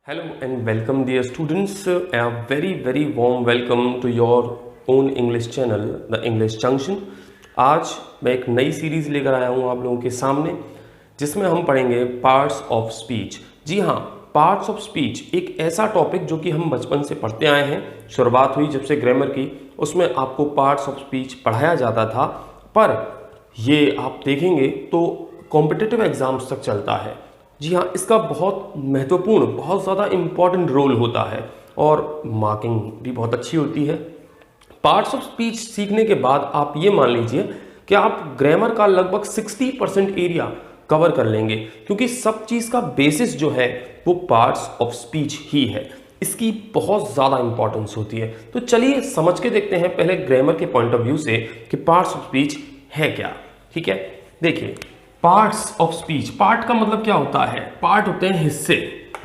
Hello and welcome dear students. A very warm welcome to your own English channel, The English Junction. आज मैं एक नई series लेकर आया हूँ आप लोगों के सामने जिसमें हम पढ़ेंगे पार्ट्स ऑफ स्पीच। जी हाँ, पार्ट्स ऑफ स्पीच एक ऐसा टॉपिक जो कि हम बचपन से पढ़ते आए हैं। शुरुआत हुई जब से ग्रामर की, उसमें आपको पार्ट्स ऑफ स्पीच पढ़ाया जाता था, पर ये आप देखेंगे तो कॉम्पिटिटिव एग्ज़ाम्स तक चलता है। जी हाँ, इसका बहुत महत्वपूर्ण, बहुत ज़्यादा इम्पॉर्टेंट रोल होता है और मार्किंग भी बहुत अच्छी होती है। पार्ट्स ऑफ स्पीच सीखने के बाद आप ये मान लीजिए कि आप ग्रामर का लगभग 60% एरिया कवर कर लेंगे, क्योंकि सब चीज़ का बेसिस जो है वो पार्ट्स ऑफ स्पीच ही है। इसकी बहुत ज़्यादा इंपॉर्टेंस होती है। तो चलिए समझ के देखते हैं पहले ग्रामर के पॉइंट ऑफ व्यू से कि पार्ट्स ऑफ स्पीच है क्या। ठीक है, देखिए पार्ट्स ऑफ स्पीच, पार्ट का मतलब क्या होता है? पार्ट होते हैं हिस्से।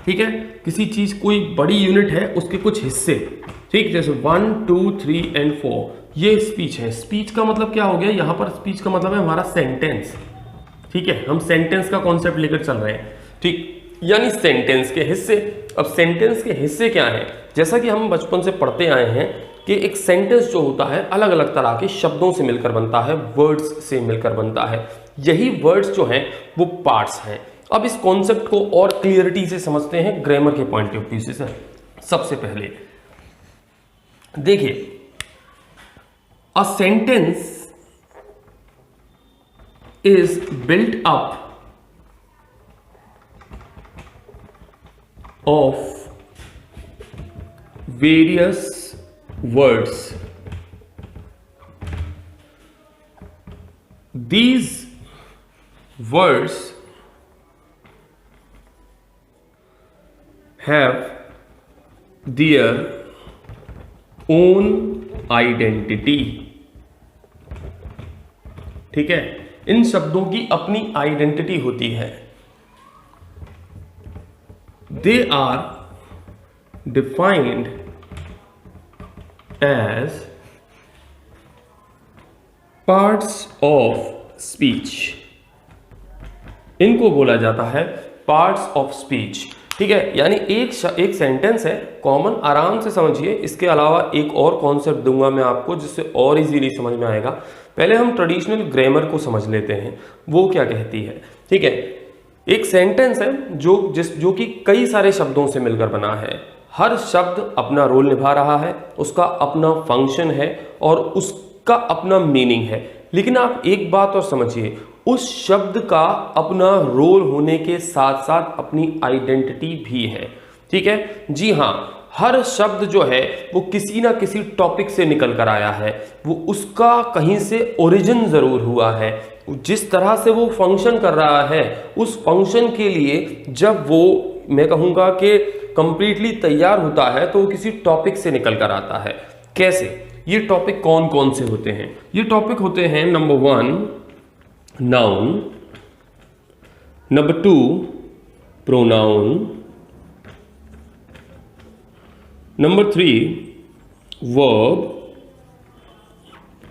ठीक है, किसी चीज कोई बड़ी यूनिट है उसके कुछ हिस्से। ठीक, जैसे 1 2 3 एंड 4 ये स्पीच है। स्पीच का मतलब क्या हो गया? यहां पर स्पीच का मतलब है हमारा सेंटेंस। ठीक है, हम सेंटेंस का कॉन्सेप्ट लेकर चल रहे हैं। ठीक, यानी सेंटेंस के हिस्से। अब सेंटेंस के हिस्से क्या है? जैसा कि हम बचपन से पढ़ते आए हैं कि एक सेंटेंस जो होता है अलग अलग तरह के शब्दों से मिलकर बनता है, वर्ड्स से मिलकर बनता है। यही वर्ड्स जो हैं वो पार्ट्स हैं। अब इस कॉन्सेप्ट को और क्लियरिटी से समझते हैं ग्रामर के पॉइंट ऑफ व्यू से। सबसे पहले देखिए, a sentence is built up of various words. These words have their own identity. ठीक है, इन शब्दों की अपनी आइडेंटिटी होती है। They are defined as parts of speech. इनको बोला जाता है पार्ट्स ऑफ स्पीच। ठीक है, यानी एक सेंटेंस है कॉमन, आराम से समझिए। इसके अलावा एक और कॉन्सेप्ट दूंगा मैं आपको जिससे और इजीली समझ में आएगा। पहले हम ट्रेडिशनल ग्रामर को समझ लेते हैं, वो क्या कहती है। ठीक है, एक सेंटेंस है जो कि कई सारे शब्दों से मिलकर बना है। हर शब्द अपना रोल निभा रहा है, उसका अपना फंक्शन है और उसका अपना मीनिंग है। लेकिन आप एक बात और समझिए, उस शब्द का अपना रोल होने के साथ साथ अपनी आइडेंटिटी भी है। ठीक है, जी हाँ, हर शब्द जो है वो किसी ना किसी टॉपिक से निकल कर आया है। वो उसका कहीं से ओरिजिन जरूर हुआ है। जिस तरह से वो फंक्शन कर रहा है, उस फंक्शन के लिए जब वो, मैं कहूँगा कि कंप्लीटली तैयार होता है, तो वो किसी टॉपिक से निकल कर आता है। कैसे? ये टॉपिक कौन कौन से होते हैं? ये टॉपिक होते हैं number 1 noun, number 2 pronoun, number 3 verb,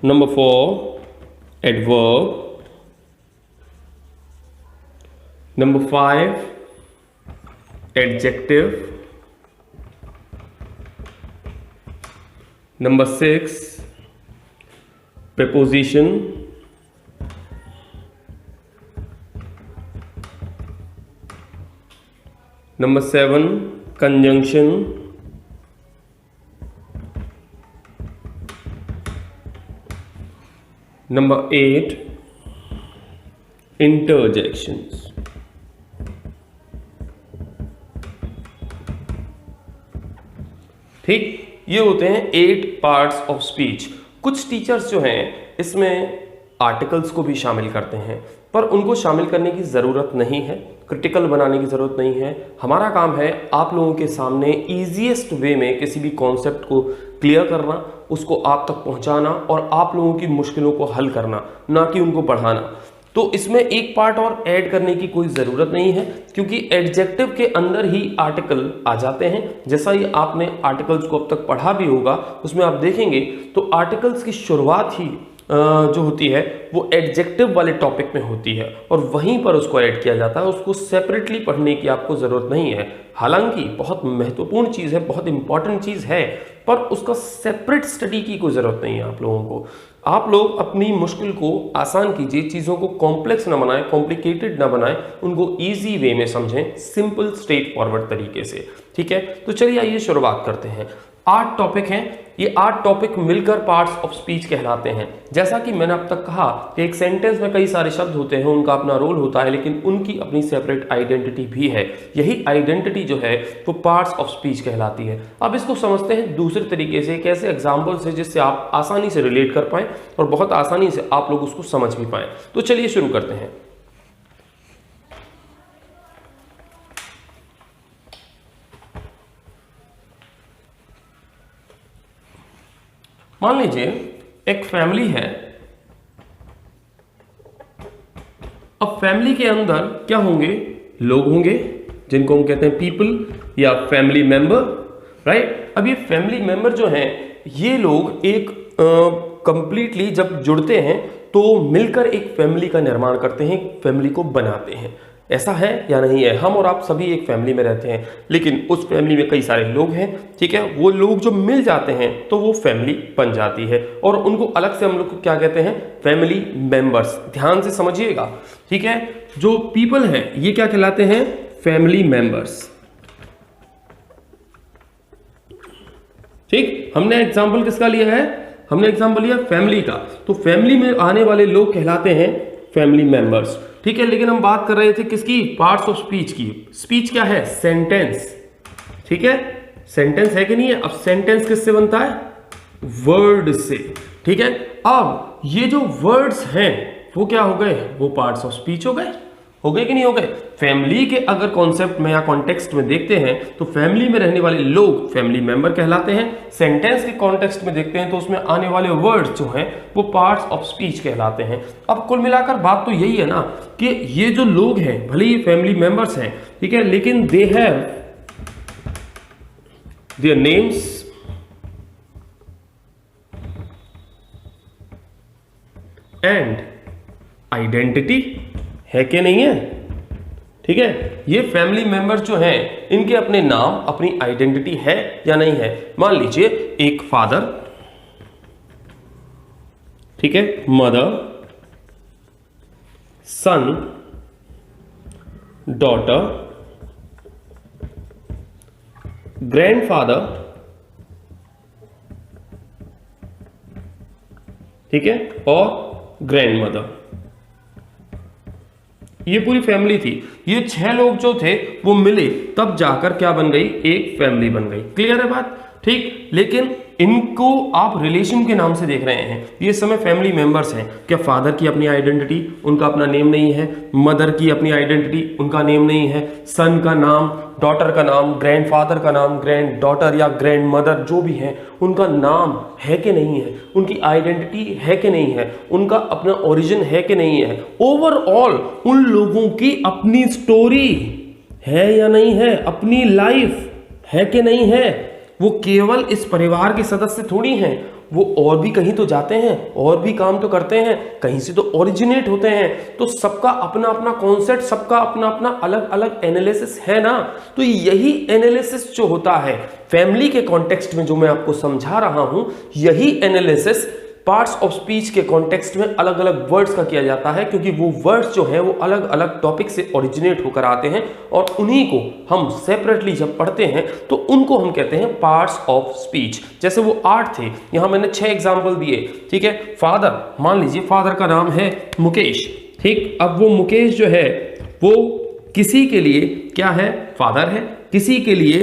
number 4 adverb, number 5 adjective, number 6 preposition, number 7 conjunction, number 8 interjections। ठीक, ये होते हैं 8 पार्ट्स ऑफ स्पीच। कुछ टीचर्स जो हैं इसमें आर्टिकल्स को भी शामिल करते हैं, पर उनको शामिल करने की ज़रूरत नहीं है, क्रिटिकल बनाने की ज़रूरत नहीं है। हमारा काम है आप लोगों के सामने ईजीएस्ट वे में किसी भी कॉन्सेप्ट को क्लियर करना, उसको आप तक पहुंचाना और आप लोगों की मुश्किलों को हल करना, ना कि उनको बढ़ाना। तो इसमें एक पार्ट और ऐड करने की कोई ज़रूरत नहीं है, क्योंकि एडजेक्टिव के अंदर ही आर्टिकल आ जाते हैं। जैसा ही आपने आर्टिकल्स को अब तक पढ़ा भी होगा, उसमें आप देखेंगे तो आर्टिकल्स की शुरुआत ही जो होती है वो एडजेक्टिव वाले टॉपिक में होती है और वहीं पर उसको ऐड किया जाता है, उसको सेपरेटली पढ़ने की आपको ज़रूरत नहीं है। हालांकि बहुत महत्वपूर्ण चीज़ है, बहुत इंपॉर्टेंट चीज़ है, पर उसका सेपरेट स्टडी की कोई ज़रूरत नहीं है आप लोगों को। आप लोग अपनी मुश्किल को आसान कीजिए, चीज़ों को कॉम्प्लेक्स ना बनाएं, कॉम्प्लिकेटेड ना बनाएं, उनको ईजी वे में समझें, सिंपल स्ट्रेट फॉरवर्ड तरीके से। ठीक है, तो चलिए आइए शुरुआत करते हैं। 8 टॉपिक हैं, ये 8 टॉपिक मिलकर पार्ट्स ऑफ स्पीच कहलाते हैं। जैसा कि मैंने अब तक कहा कि एक सेंटेंस में कई सारे शब्द होते हैं, उनका अपना रोल होता है, लेकिन उनकी अपनी सेपरेट आइडेंटिटी भी है। यही आइडेंटिटी जो है वो पार्ट्स ऑफ स्पीच कहलाती है। अब इसको समझते हैं दूसरे तरीके से, एक ऐसे एग्जाम्पल से जिससे आप आसानी से रिलेट कर पाएं और बहुत आसानी से आप लोग उसको समझ भी पाएं। तो चलिए शुरू करते हैं। मान लीजिए एक फैमिली है। अब फैमिली के अंदर क्या होंगे? लोग होंगे जिनको हम कहते हैं पीपल या फैमिली मेंबर, राइट। अब ये फैमिली मेंबर जो हैं, ये लोग एक कंप्लीटली जब जुड़ते हैं तो मिलकर एक फैमिली का निर्माण करते हैं, फैमिली को बनाते हैं। ऐसा है या नहीं है? हम और आप सभी एक फैमिली में रहते हैं, लेकिन उस फैमिली में कई सारे लोग हैं, ठीक है। वो लोग जो मिल जाते हैं तो वो फैमिली बन जाती है और उनको अलग से हम लोग क्या कहते हैं? Family members. ध्यान से समझिएगा, ठीक है। जो पीपल हैं ये क्या कहलाते हैं? Family members. ठीक, हमने एग्जाम्पल किसका लिया है? हमने एग्जाम्पल लिया फैमिली का। तो फैमिली में आने वाले लोग कहलाते हैं फैमिली मेंबर्स, ठीक है। लेकिन हम बात कर रहे थे किसकी? पार्ट्स ऑफ स्पीच की। स्पीच क्या है? सेंटेंस, ठीक है। सेंटेंस है कि नहीं है? अब सेंटेंस किससे बनता है? वर्ड से, ठीक है। अब ये जो वर्ड्स हैं वो क्या हो गए? वो पार्ट्स ऑफ स्पीच हो गए कि नहीं हो गए? फैमिली के अगर कॉन्सेप्ट में या कॉन्टेक्स्ट में देखते हैं तो फैमिली में रहने वाले लोग फैमिली मेंबर कहलाते हैं। सेंटेंस के कॉन्टेक्स्ट में देखते हैं तो उसमें आने वाले वर्ड्स जो हैं वो पार्ट्स ऑफ स्पीच कहलाते हैं। अब कुल मिलाकर बात तो यही है ना कि ये जो लोग हैं भले ही फैमिली मेंबर्स हैं, ठीक है, लेकिन they have their names and identity, है कि नहीं है? ठीक है, ये फैमिली मेंबर्स जो हैं इनके अपने नाम, अपनी आइडेंटिटी है या नहीं है? मान लीजिए एक फादर, ठीक है, मदर, सन, डॉटर, ग्रैंडफादर, ठीक है, और ग्रैंडमदर। ये पूरी फैमिली थी। ये 6 लोग जो थे वो मिले तब जाकर क्या बन गई? एक फैमिली बन गई। क्लियर है बात? ठीक, लेकिन इनको आप रिलेशन के नाम से देख रहे हैं। ये समय फैमिली मेंबर्स हैं। क्या फादर की अपनी आइडेंटिटी, उनका अपना नेम नहीं है? मदर की अपनी आइडेंटिटी, उनका नेम नहीं है? सन का नाम, डॉटर का नाम, ग्रैंडफादर का नाम, ग्रैंड डॉटर या ग्रैंड मदर जो भी हैं उनका नाम है कि नहीं है? उनकी आइडेंटिटी है कि नहीं है? उनका अपना ओरिजिन है कि नहीं है? ओवरऑल उन लोगों की अपनी स्टोरी है या नहीं है? अपनी लाइफ है कि नहीं है? वो केवल इस परिवार के सदस्य थोड़ी हैं, वो और भी कहीं तो जाते हैं, और भी काम तो करते हैं, कहीं से तो ओरिजिनेट होते हैं। तो सबका अपना अपना कॉन्सेप्ट, सबका अपना अपना अलग अलग एनालिसिस है ना। तो यही एनालिसिस जो होता है फैमिली के कॉन्टेक्स्ट में, जो मैं आपको समझा रहा हूं, यही एनालिसिस पार्ट्स ऑफ स्पीच के कॉन्टेक्स्ट में अलग अलग वर्ड्स का किया जाता है, क्योंकि वो वर्ड्स जो हैं वो अलग अलग टॉपिक से ओरिजिनेट होकर आते हैं और उन्हीं को हम सेपरेटली जब पढ़ते हैं तो उनको हम कहते हैं पार्ट्स ऑफ स्पीच। जैसे वो 8 थे, यहां मैंने 6 एग्जाम्पल दिए, ठीक है। फादर, मान लीजिए फादर का नाम है मुकेश, ठीक। अब वो मुकेश जो है वो किसी के लिए क्या है? फादर है, किसी के लिए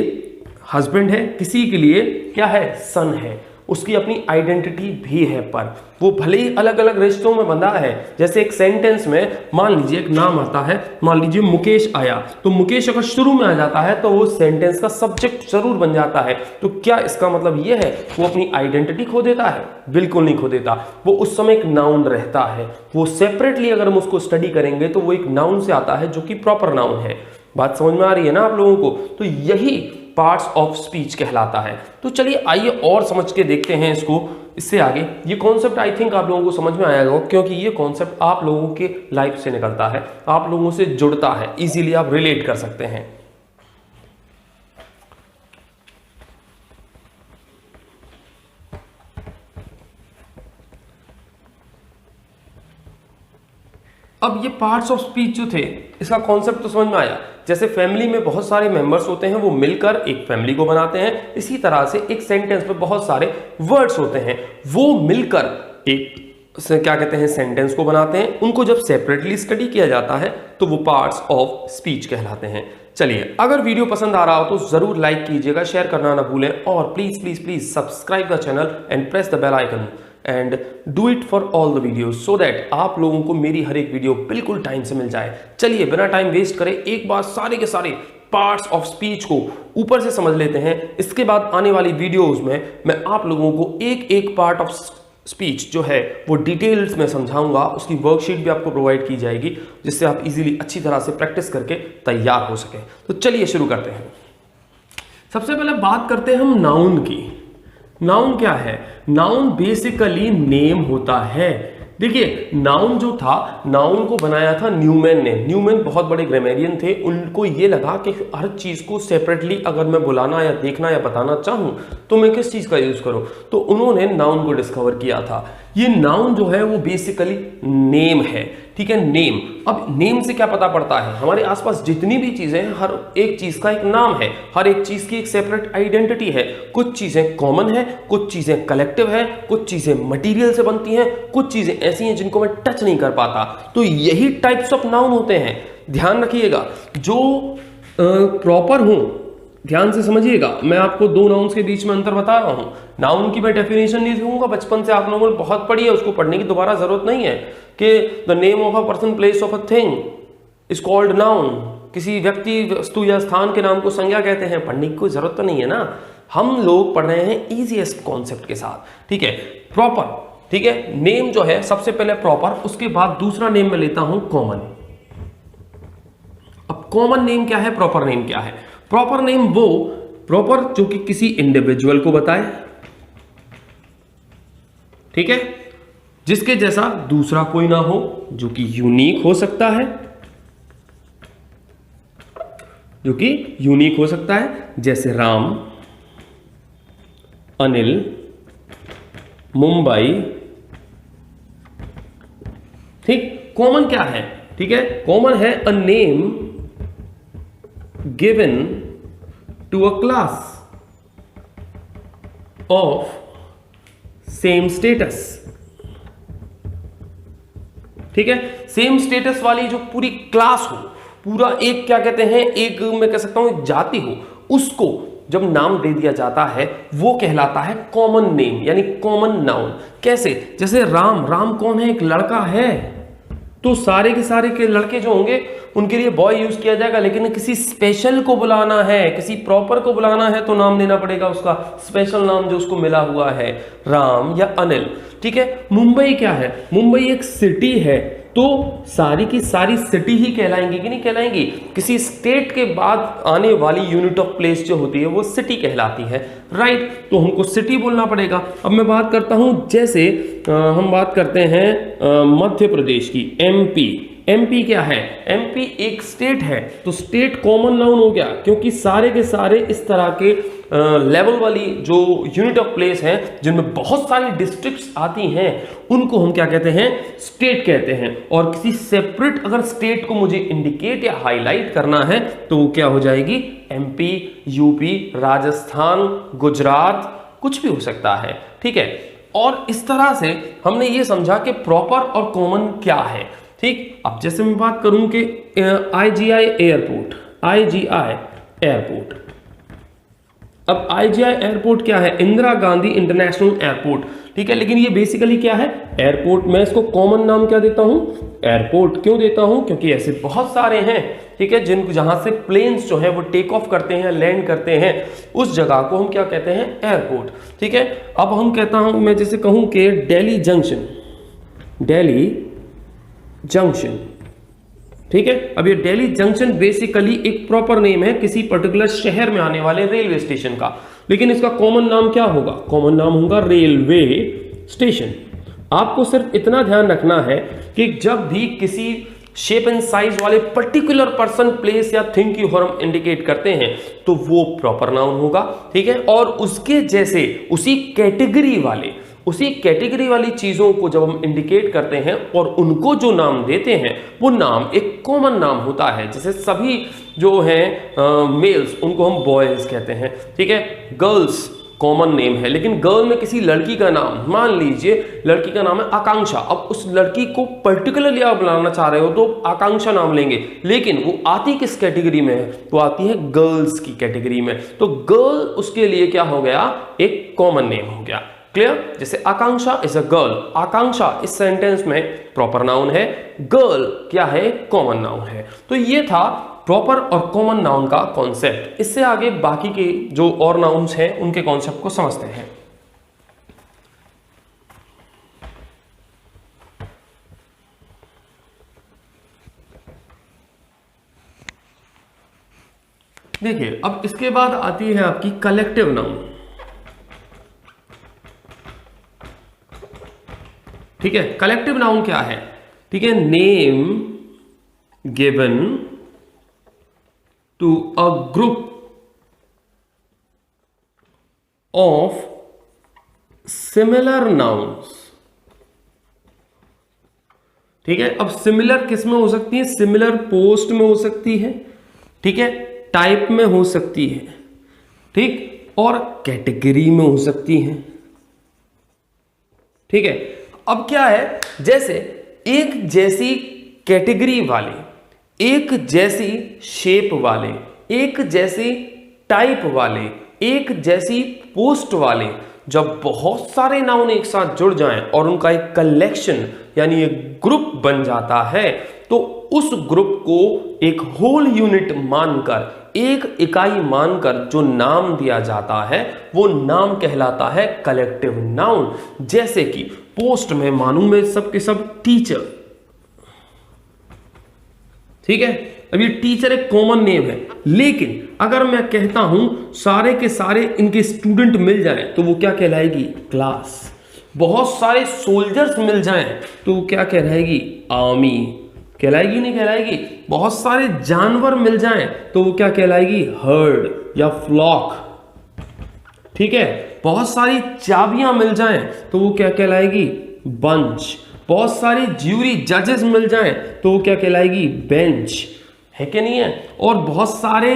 हस्बैंड है, किसी के लिए क्या है? सन है। उसकी अपनी आइडेंटिटी भी है, पर वो भले ही अलग अलग रिश्तों में बंधा है। जैसे एक सेंटेंस में मान लीजिए एक नाम आता है, मान लीजिए मुकेश आया, तो मुकेश अगर शुरू में आ जाता है तो वो सेंटेंस का सब्जेक्ट जरूर बन जाता है। तो क्या इसका मतलब ये है वो अपनी आइडेंटिटी खो देता है? बिल्कुल नहीं खो देता। वो उस समय एक नाउन रहता है। वो सेपरेटली अगर हम उसको स्टडी करेंगे तो वो एक नाउन से आता है जो कि प्रॉपर नाउन है। बात समझ में आ रही है ना आप लोगों को? तो यही पार्ट्स ऑफ स्पीच कहलाता है। तो चलिए आइए और समझ के देखते हैं इसको इससे आगे ये कॉन्सेप्ट आई थिंक आप लोगों को समझ में आएगा, क्योंकि ये कॉन्सेप्ट आप लोगों के लाइफ से निकलता है, आप लोगों से जुड़ता है, इजीली आप रिलेट कर सकते हैं। अब ये पार्ट्स ऑफ स्पीच जो थे, इसका कॉन्सेप्ट तो समझ में आया। जैसे फैमिली में बहुत सारे मेंबर्स होते हैं, वो मिलकर एक फैमिली को बनाते हैं, इसी तरह से एक सेंटेंस में बहुत सारे वर्ड्स होते हैं, वो मिलकर एक क्या कहते हैं सेंटेंस को बनाते हैं। उनको जब सेपरेटली स्टडी किया जाता है तो वो पार्ट्स ऑफ स्पीच कहलाते हैं। चलिए, अगर वीडियो पसंद आ रहा हो तो जरूर लाइक कीजिएगा, शेयर करना ना भूलें, और please please please subscribe the channel and press the bell icon and do it for all the video, so that आप लोगों को मेरी हर एक वीडियो बिल्कुल टाइम से मिल जाए। चलिए, बिना टाइम वेस्ट करे एक बार सारे के सारे पार्ट्स ऑफ स्पीच को ऊपर से समझ लेते हैं। इसके बाद आने वाली वीडियोस में मैं आप लोगों को एक एक पार्ट ऑफ स्पीच जो है वो डिटेल्स में समझाऊंगा, उसकी वर्कशीट भी आपको प्रोवाइड की जाएगी, जिससे आप इजीली अच्छी तरह से प्रैक्टिस करके तैयार हो सके। तो चलिए शुरू करते हैं। सबसे पहले बात करते हैं हम नाउन की। नाउन क्या है? नाउन बेसिकली नेम होता है। देखिए, नाउन जो था, नाउन को बनाया था न्यूमैन ने। न्यूमैन बहुत बड़े ग्रामेरियन थे, उनको ये लगा कि हर चीज को सेपरेटली अगर मैं बुलाना या देखना या बताना चाहूं तो मैं किस चीज का यूज करूं, तो उन्होंने नाउन को डिस्कवर किया था। ये नाउन जो है वो बेसिकली नेम है, ठीक है, नेम। अब नेम से क्या पता पड़ता है? हमारे आसपास जितनी भी चीजें हैं, हर एक चीज का एक नाम है, हर एक चीज की एक सेपरेट आइडेंटिटी है। कुछ चीजें कॉमन है, कुछ चीजें कलेक्टिव है, कुछ चीजें मटेरियल से बनती हैं, कुछ चीजें ऐसी हैं जिनको मैं टच नहीं कर पाता। तो यही टाइप्स ऑफ नाउन होते हैं। ध्यान रखिएगा, जो प्रॉपर हूं, ध्यान से समझिएगा, मैं आपको दो नाउन्स के बीच में अंतर बता रहा हूं। नाउन की मैं डेफिनेशन नहीं दूंगा, बचपन से आप लोगों ने बहुत पढ़ी है, उसको पढ़ने की दोबारा जरूरत नहीं है कि the name of a person, place of a thing is called noun. किसी व्यक्ति, वस्तु या स्थान के नाम को संज्ञा कहते हैं, पढ़ने की कोई जरूरत तो नहीं है ना। हम लोग पढ़ रहे हैं इजीएस्ट कॉन्सेप्ट के साथ, ठीक है, प्रॉपर, ठीक है। नेम जो है सबसे पहले प्रॉपर, उसके बाद दूसरा नेम में लेता हूं कॉमन। अब कॉमन नेम क्या है, प्रॉपर नेम क्या है? प्रॉपर नेम वो प्रॉपर जो कि किसी इंडिविजुअल को बताए, ठीक है, जिसके जैसा दूसरा कोई ना हो, जो कि यूनिक हो सकता है, जो कि यूनिक हो सकता है, जैसे राम, अनिल, मुंबई, ठीक। कॉमन क्या है? ठीक है, कॉमन है a name given to a class of same status, ठीक है। सेम स्टेटस वाली जो पूरी क्लास हो, पूरा एक क्या कहते हैं, एक मैं कह सकता हूं एक जाति हो, उसको जब नाम दे दिया जाता है वो कहलाता है कॉमन नेम, यानी कॉमन नाउन। कैसे? जैसे राम, राम कौन है? एक लड़का है, तो सारे के लड़के जो होंगे उनके लिए बॉय यूज किया जाएगा। लेकिन किसी स्पेशल को बुलाना है, किसी प्रॉपर को बुलाना है, तो नाम देना पड़ेगा उसका स्पेशल नाम जो उसको मिला हुआ है, राम या अनिल, ठीक है। मुंबई क्या है? मुंबई एक सिटी है, तो सारी की सारी सिटी ही कहलाएंगी कि नहीं कहलाएंगी? किसी स्टेट के बाद आने वाली यूनिट ऑफ प्लेस जो होती है वो सिटी कहलाती है, राइट। तो हमको सिटी बोलना पड़ेगा। अब मैं बात करता हूं, जैसे हम बात करते हैं मध्य प्रदेश की, एमपी। एमपी क्या है? एमपी एक स्टेट है, तो स्टेट कॉमन नाउन हो गया, क्योंकि सारे के सारे इस तरह के लेवल वाली जो यूनिट ऑफ प्लेस हैं, जिनमें बहुत सारी डिस्ट्रिक्ट्स आती हैं, उनको हम क्या कहते हैं? स्टेट कहते हैं। और किसी सेपरेट अगर स्टेट को मुझे इंडिकेट या हाईलाइट करना है तो वो क्या हो जाएगी? एमपी, यूपी, राजस्थान, गुजरात, कुछ भी हो सकता है, ठीक है। और इस तरह से हमने ये समझा कि प्रॉपर और कॉमन क्या है, ठीक। अब जैसे मैं बात करूं कि आईजीआई एयरपोर्ट, आईजीआई एयरपोर्ट। अब आईजीआई एयरपोर्ट क्या है? इंदिरा गांधी इंटरनेशनल एयरपोर्ट, ठीक है। लेकिन ये बेसिकली क्या है? एयरपोर्ट। मैं इसको कॉमन नाम क्या देता हूं? एयरपोर्ट। क्यों देता हूं? क्योंकि ऐसे बहुत सारे हैं, ठीक है, जहां से प्लेन्स जो है वो टेक ऑफ करते हैं, लैंड करते हैं, उस जगह को हम क्या कहते हैं? एयरपोर्ट, ठीक है। अब हम कहता हूं, मैं जैसे कहूं कि दिल्ली जंक्शन, दिल्ली जंक्शन, ठीक है। अब ये दिल्ली जंक्शन बेसिकली एक प्रॉपर नेम है किसी पर्टिकुलर शहर में आने वाले रेलवे स्टेशन का, लेकिन इसका कॉमन नाम क्या होगा? कॉमन नाम होगा रेलवे स्टेशन। आपको सिर्फ इतना ध्यान रखना है कि जब भी किसी शेप एंड साइज वाले पर्टिकुलर पर्सन, प्लेस या थिंग की हम इंडिकेट करते हैं तो वो प्रॉपर नाउन होगा, ठीक है। और उसके जैसे उसी कैटेगरी वाली चीजों को जब हम इंडिकेट करते हैं और उनको जो नाम देते हैं वो नाम एक कॉमन नाम होता है। जैसे सभी जो हैं मेल्स उनको हम बॉयज कहते हैं, ठीक है। गर्ल्स कॉमन नेम है, लेकिन गर्ल में किसी लड़की का नाम, मान लीजिए लड़की का नाम है आकांक्षा, अब उस लड़की को पर्टिकुलरली आप बुलाना चाह रहे हो तो आकांक्षा नाम लेंगे, लेकिन वो आती किस कैटेगरी में है, तो आती है गर्ल्स की कैटेगरी में। तो गर्ल उसके लिए क्या हो गया, एक कॉमन नेम हो गया। क्लियर? जैसे आकांक्षा इज अ गर्ल, आकांक्षा इस सेंटेंस में प्रॉपर नाउन है, गर्ल क्या है, कॉमन नाउन है। तो ये था प्रॉपर और कॉमन नाउन का कॉन्सेप्ट। इससे आगे बाकी के जो और नाउन्स हैं उनके कॉन्सेप्ट को समझते हैं। देखिए, अब इसके बाद आती है आपकी कलेक्टिव नाउन। ठीक है, कलेक्टिव नाउन क्या है, ठीक है, name given to a group of similar nouns. ठीक है, अब सिमिलर किस में हो सकती है, सिमिलर पोस्ट में हो सकती है, ठीक है, टाइप में हो सकती है, ठीक, और कैटेगरी में हो सकती है। ठीक है, अब क्या है, जैसे एक जैसी कैटेगरी वाले, एक जैसी शेप वाले, एक जैसी टाइप वाले, एक जैसी पोस्ट वाले, जब बहुत सारे नाउन एक साथ जुड़ जाएं और उनका एक कलेक्शन यानी एक ग्रुप बन जाता है, तो उस ग्रुप को एक होल यूनिट मानकर, एक इकाई मानकर जो नाम दिया जाता है वो नाम कहलाता है कलेक्टिव नाउन। जैसे कि पोस्ट में मानूं मैं सबके सब टीचर, ठीक है, अब ये टीचर एक कॉमन नेम है, लेकिन अगर मैं कहता हूं सारे के सारे इनके स्टूडेंट मिल जाएं तो वो क्या कहलाएगी, क्लास। बहुत सारे सोल्जर्स मिल जाएं तो वो क्या कहलाएगी, आर्मी। कहलाएगी नहीं कहलाएगी? बहुत सारे जानवर मिल जाएं तो वो क्या कहलाएगी, हर्ड या फ्लॉक। ठीक है, बहुत सारी चाबियां मिल जाएं तो वो क्या कहलाएगी, बंच। बहुत सारी ज्यूरी जजेस मिल जाएं तो वो क्या कहलाएगी, बेंच। है कि नहीं है? और बहुत सारे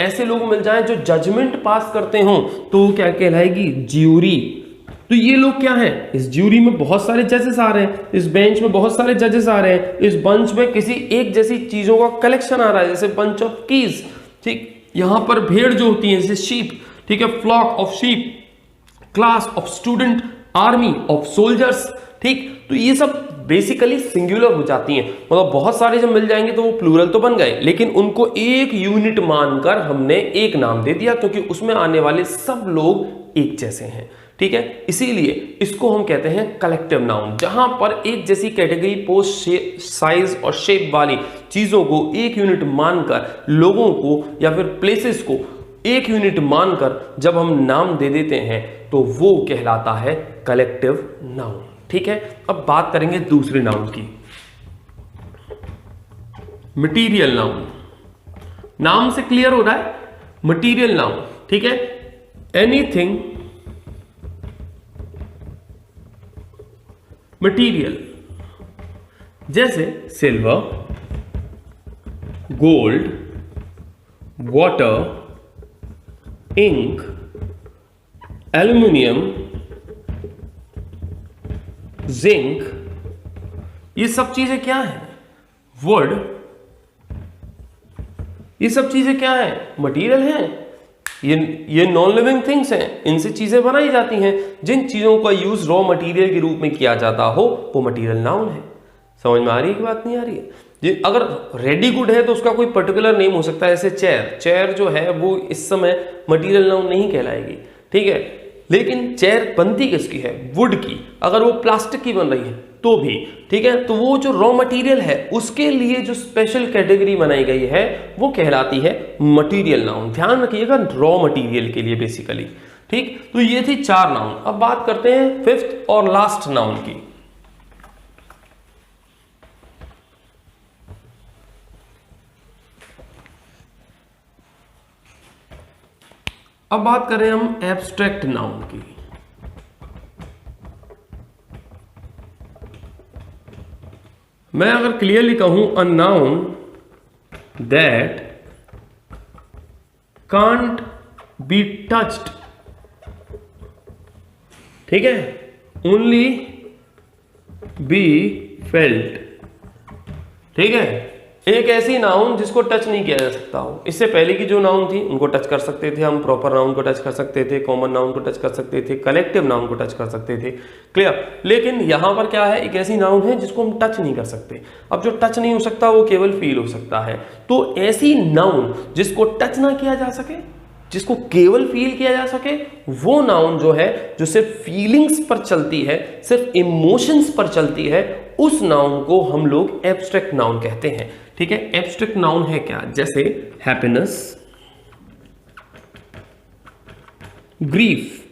ऐसे लोग मिल जाएं जो जजमेंट पास करते हों तो वो क्या कहलाएगी, ज्यूरी। तो ये लोग क्या हैं, इस ज्यूरी में बहुत सारे जजेस आ रहे हैं, इस बेंच में बहुत सारे जजेस आ रहे हैं, इस बंच में किसी एक जैसी चीजों का कलेक्शन आ रहा है, जैसे बंच ऑफ कीज। ठीक, यहां पर भेड़ जो होती है जैसे शीप, ठीक है, flock of sheep, class of student, army of soldiers. ठीक, तो ये सब बेसिकली सिंगुलर हो जाती हैं, मतलब बहुत सारे जब मिल जाएंगे तो वो प्लूरल तो बन गए, लेकिन उनको एक यूनिट मानकर हमने एक नाम दे दिया क्योंकि उसमें आने वाले सब लोग एक जैसे हैं। ठीक है, इसीलिए इसको हम कहते हैं कलेक्टिव नाउन, जहां पर एक जैसी कैटेगरी, पोस्ट, साइज और शेप वाली चीजों को एक यूनिट मानकर, लोगों को या फिर प्लेसेस को एक यूनिट मानकर जब हम नाम दे देते हैं तो वो कहलाता है कलेक्टिव नाउन। ठीक है, अब बात करेंगे दूसरे नाउन की, मटीरियल नाउन। नाम से क्लियर हो रहा है, मटीरियल नाउन। ठीक है, एनीथिंग मटीरियल, जैसे silver, gold, water, ink, aluminium, zinc, ये सब चीजें क्या हैं, वुड, ये सब चीजें क्या हैं, मटीरियल हैं। ये नॉन लिविंग थिंग्स हैं, इनसे चीजें बनाई जाती हैं। जिन चीजों का यूज रॉ मटेरियल के रूप में किया जाता हो वो मटेरियल नाउन है। समझ में आ रही है कि बात नहीं आ रही है? अगर रेडी गुड है तो उसका कोई पर्टिकुलर नेम हो सकता है, जैसे चेयर। चेयर जो है वो इस समय मटेरियल नाउन नहीं कहलाएगी, ठीक है, लेकिन चेयर बनती किसकी है, वुड की। अगर वो प्लास्टिक की बन रही है तो भी ठीक है, तो वो जो रॉ मटेरियल है उसके लिए जो स्पेशल कैटेगरी बनाई गई है वो कहलाती है मटेरियल नाउन। ध्यान रखिएगा, रॉ मटेरियल के लिए बेसिकली। ठीक, तो ये थी 4 नाउन। अब बात करते हैं फिफ्थ और लास्ट नाउन की। अब बात करें हम एब्स्ट्रैक्ट नाउन की। मैं अगर क्लियरली कहूं a noun that can't be touched, ठीक है, ओनली बी फेल्ट, ठीक है, एक ऐसी नाउन जिसको टच नहीं किया जा सकता हो। इससे पहले की जो नाउन थी उनको टच कर सकते थे हम, प्रॉपर नाउन को टच कर सकते थे, कॉमन नाउन को टच कर सकते थे, कलेक्टिव नाउन को टच कर सकते थे, क्लियर। लेकिन यहां पर क्या है, एक ऐसी नाउन है जिसको हम टच नहीं कर सकते। अब जो टच नहीं हो सकता वो केवल फील हो सकता है। तो ऐसी नाउन जिसको टच ना किया जा सके, जिसको केवल फील किया जा सके, वो नाउन जो है, जो सिर्फ फीलिंग्स पर चलती है, सिर्फ इमोशंस पर चलती है, उस नाउन को हम लोग एब्स्ट्रैक्ट नाउन कहते हैं। ठीक है, एब्स्ट्रैक्ट नाउन है क्या, जैसे हैप्पीनेस, ग्रीफ,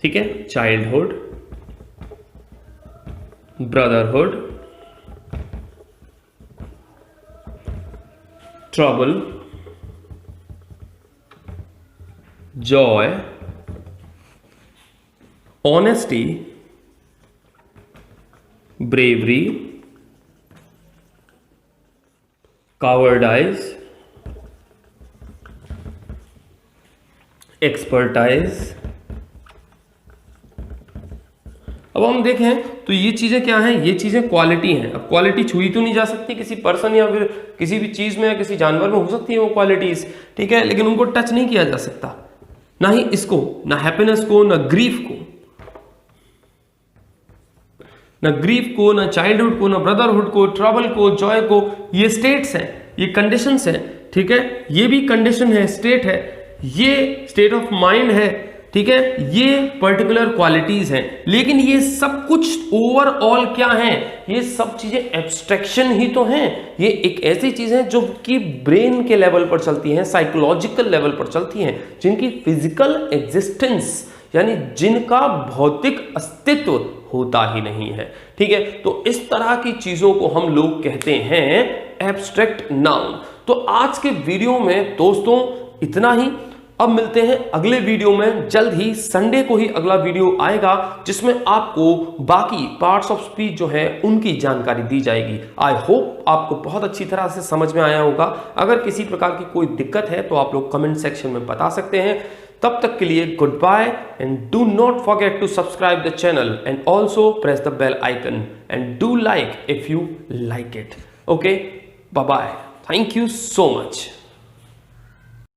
ठीक है, childhood, brotherhood, trouble, Joy, honesty, bravery, कावर्डाइज, expertise. अब हम देखें तो ये चीजें क्या हैं, ये चीजें क्वालिटी हैं। अब क्वालिटी छुई तो नहीं जा सकती किसी पर्सन या फिर किसी भी चीज में या किसी जानवर में, हो सकती है वो क्वालिटीज, ठीक है, लेकिन उनको टच नहीं किया जा सकता, ना ही इसको, ना हैप्पीनेस को, ना ग्रीफ को, ना ग्रीफ को, ना चाइल्डहुड को, ना ब्रदरहुड को, ट्रबल को, जॉय को। ये स्टेट्स हैं, ये कंडीशंस हैं, ठीक है, ये भी कंडीशन है, स्टेट है, ये स्टेट ऑफ माइंड है, ठीक है, ये पर्टिकुलर क्वालिटीज हैं। लेकिन ये सब कुछ ओवरऑल क्या है, ये सब चीजें एब्स्ट्रैक्शन ही तो हैं। ये एक ऐसी चीज है जो कि ब्रेन के लेवल पर चलती हैं, साइकोलॉजिकल लेवल पर चलती हैं, जिनकी फिजिकल एग्जिस्टेंस यानी जिनका भौतिक अस्तित्व होता ही नहीं है। ठीक है, तो इस तरह की चीजों को हम लोग कहते हैं एब्स्ट्रैक्ट नाउन। तो आज के वीडियो में दोस्तों इतना ही। अब मिलते हैं अगले वीडियो में, जल्द ही संडे को ही अगला वीडियो आएगा, जिसमें आपको बाकी पार्ट्स ऑफ स्पीच जो है उनकी जानकारी दी जाएगी। आई होप आपको बहुत अच्छी तरह से समझ में आया होगा। अगर किसी प्रकार की कोई दिक्कत है तो आप लोग कमेंट सेक्शन में बता सकते हैं। तब तक के लिए good bye, and do not forget to subscribe the channel and also press the bell icon and do like if you like it. Okay, bye bye, thank you so much.